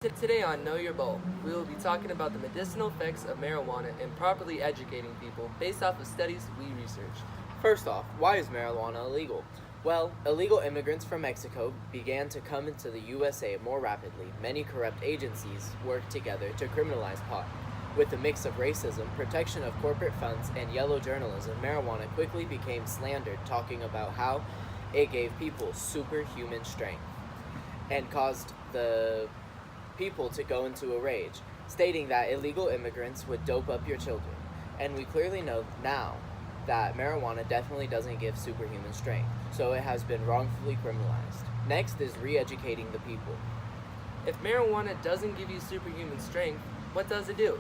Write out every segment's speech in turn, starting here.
Today on Know Your Bowl, we will be talking about the medicinal effects of marijuana and properly educating people based off of studies we researched. First off, why is marijuana illegal? Well, illegal immigrants from Mexico began to come into the USA more rapidly. Many corrupt agencies worked together to criminalize pot. With a mix of racism, protection of corporate funds, and yellow journalism, marijuana quickly became slandered, talking about how it gave people superhuman strength and caused the people to go into a rage, stating that illegal immigrants would dope up your children. And we clearly know now that marijuana definitely doesn't give superhuman strength, so it has been wrongfully criminalized. Next is re-educating the people. If marijuana doesn't give you superhuman strength, what does it do?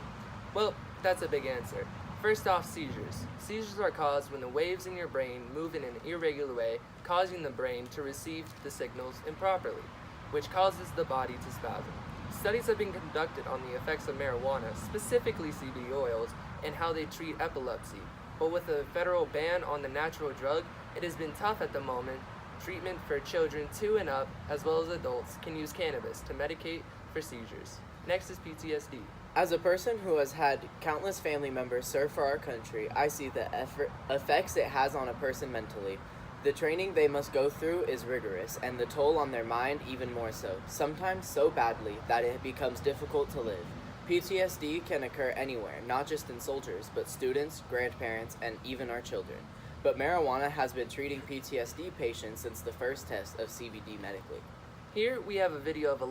Well, that's a big answer. First off, seizures. Seizures are caused when the waves in your brain move in an irregular way, causing the brain to receive the signals improperly, which causes the body to spasm. Studies have been conducted on the effects of marijuana, specifically CBD oils, and how they treat epilepsy. But with a federal ban on the natural drug, it has been tough at the moment. Treatment for children 2 and up, as well as adults, can use cannabis to medicate for seizures. Next is PTSD. As a person who has had countless family members serve for our country, I see the effects it has on a person mentally. The training they must go through is rigorous, and the toll on their mind even more so, sometimes so badly that it becomes difficult to live. PTSD can occur anywhere, not just in soldiers, but students, grandparents, and even our children. But marijuana has been treating PTSD patients since the first test of CBD medically. Here we have a video of a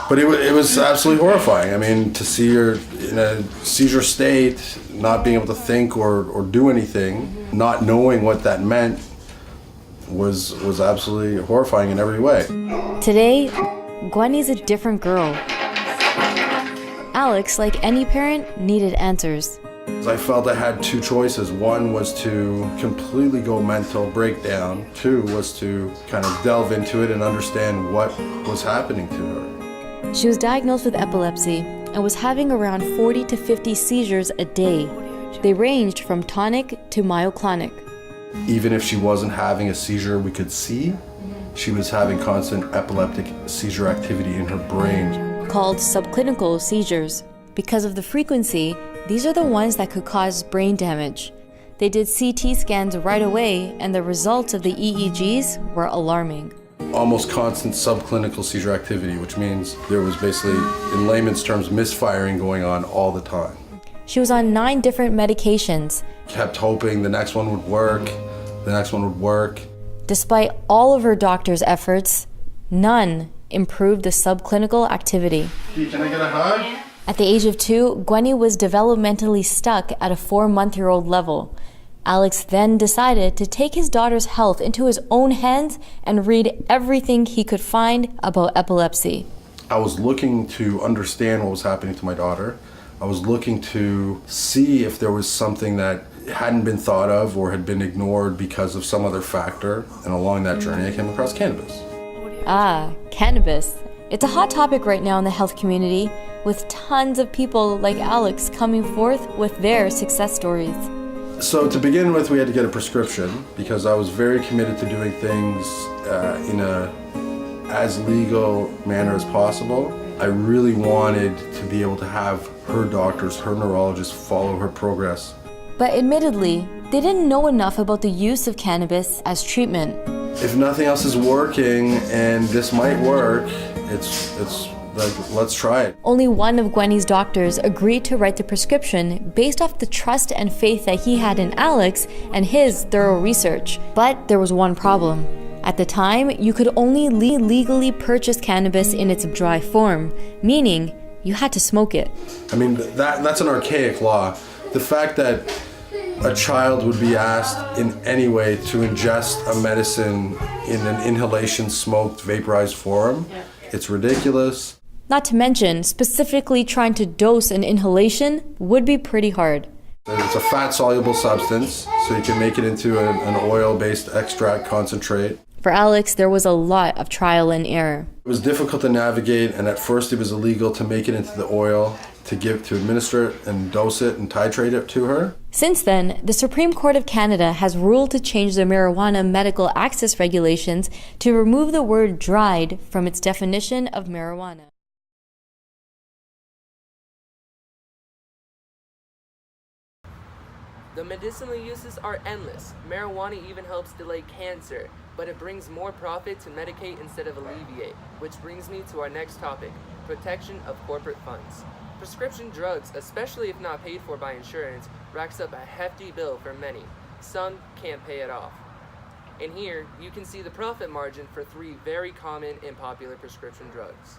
But it was absolutely horrifying. I mean, to see her in a seizure state, not being able to think or do anything, not knowing what that meant was absolutely horrifying in every way. Today, Gwenny's a different girl. Alex, like any parent, needed answers. I felt I had two choices. One was to completely go mental breakdown. Two was to kind of delve into it and understand what was happening to her. She was diagnosed with epilepsy and was having around 40 to 50 seizures a day. They ranged from tonic to myoclonic. Even if she wasn't having a seizure we could see, she was having constant epileptic seizure activity in her brain. Called subclinical seizures. Because of the frequency, these are the ones that could cause brain damage. They did CT scans right away, and the results of the EEGs were alarming. Almost constant subclinical seizure activity, which means there was basically, in layman's terms, misfiring going on all the time. She was on 9 different medications. Kept hoping the next one would work, the next one would work. Despite all of her doctor's efforts, none improved the subclinical activity. Can I get a hug? At the age of 2, Gwenny was developmentally stuck at a 4-month-old level. Alex then decided to take his daughter's health into his own hands and read everything he could find about epilepsy. I was looking to understand what was happening to my daughter. I was looking to see if there was something that hadn't been thought of or had been ignored because of some other factor. And along that journey, I came across cannabis. Ah, cannabis. It's a hot topic right now in the health community, with tons of people like Alex coming forth with their success stories. So to begin with, we had to get a prescription because I was very committed to doing things in a as legal manner as possible. I really wanted to be able to have her doctors, her neurologists follow her progress. But admittedly, they didn't know enough about the use of cannabis as treatment. If nothing else is working and this might work, it's like, let's try it. Only one of Gwenny's doctors agreed to write the prescription based off the trust and faith that he had in Alex and his thorough research. But there was one problem. At the time, you could only legally purchase cannabis in its dry form, meaning you had to smoke it. I mean, that's an archaic law. The fact that a child would be asked in any way to ingest a medicine in an inhalation smoked vaporized form, it's ridiculous. Not to mention, specifically trying to dose an inhalation would be pretty hard. It's a fat-soluble substance, so you can make it into an oil-based extract concentrate. For Alex, there was a lot of trial and error. It was difficult to navigate, and at first it was illegal to make it into the oil, to administer it and dose it and titrate it to her. Since then, the Supreme Court of Canada has ruled to change the marijuana medical access regulations to remove the word dried from its definition of marijuana. The medicinal uses are endless. Marijuana even helps delay cancer, but it brings more profit to medicate instead of alleviate, which brings me to our next topic, protection of corporate funds. Prescription drugs, especially if not paid for by insurance, racks up a hefty bill for many. Some can't pay it off. And here, you can see the profit margin for 3 very common and popular prescription drugs.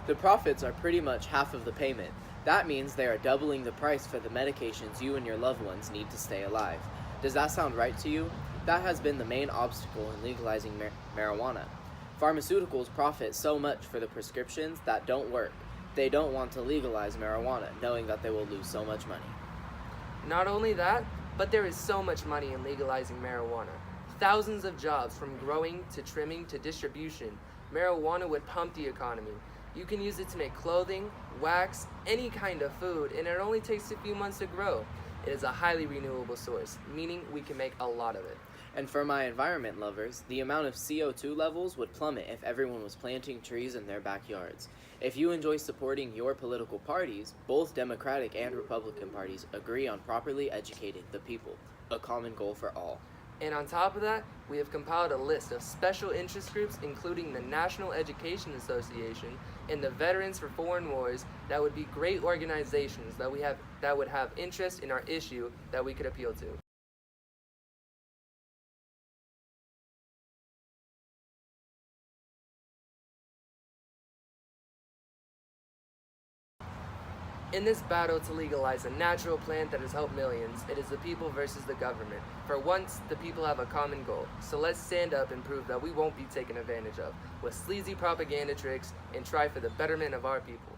The profits are pretty much half of the payment. That means they are doubling the price for the medications you and your loved ones need to stay alive. Does that sound right to you? That has been the main obstacle in legalizing marijuana. Pharmaceuticals profit so much for the prescriptions that don't work. They don't want to legalize marijuana, knowing that they will lose so much money. Not only that, but there is so much money in legalizing marijuana. Thousands of jobs from growing to trimming to distribution. Marijuana would pump the economy. You can use it to make clothing, wax, any kind of food, and it only takes a few months to grow. It is a highly renewable source, meaning we can make a lot of it. And for my environment lovers, the amount of CO2 levels would plummet if everyone was planting trees in their backyards. If you enjoy supporting your political parties, both Democratic and Republican parties agree on properly educating the people, a common goal for all. And on top of that, we have compiled a list of special interest groups, including the National Education Association and the Veterans for Foreign Wars, that would be great organizations that would have interest in our issue that we could appeal to. In this battle to legalize a natural plant that has helped millions, it is the people versus the government. For once, the people have a common goal, so let's stand up and prove that we won't be taken advantage of with sleazy propaganda tricks and try for the betterment of our people.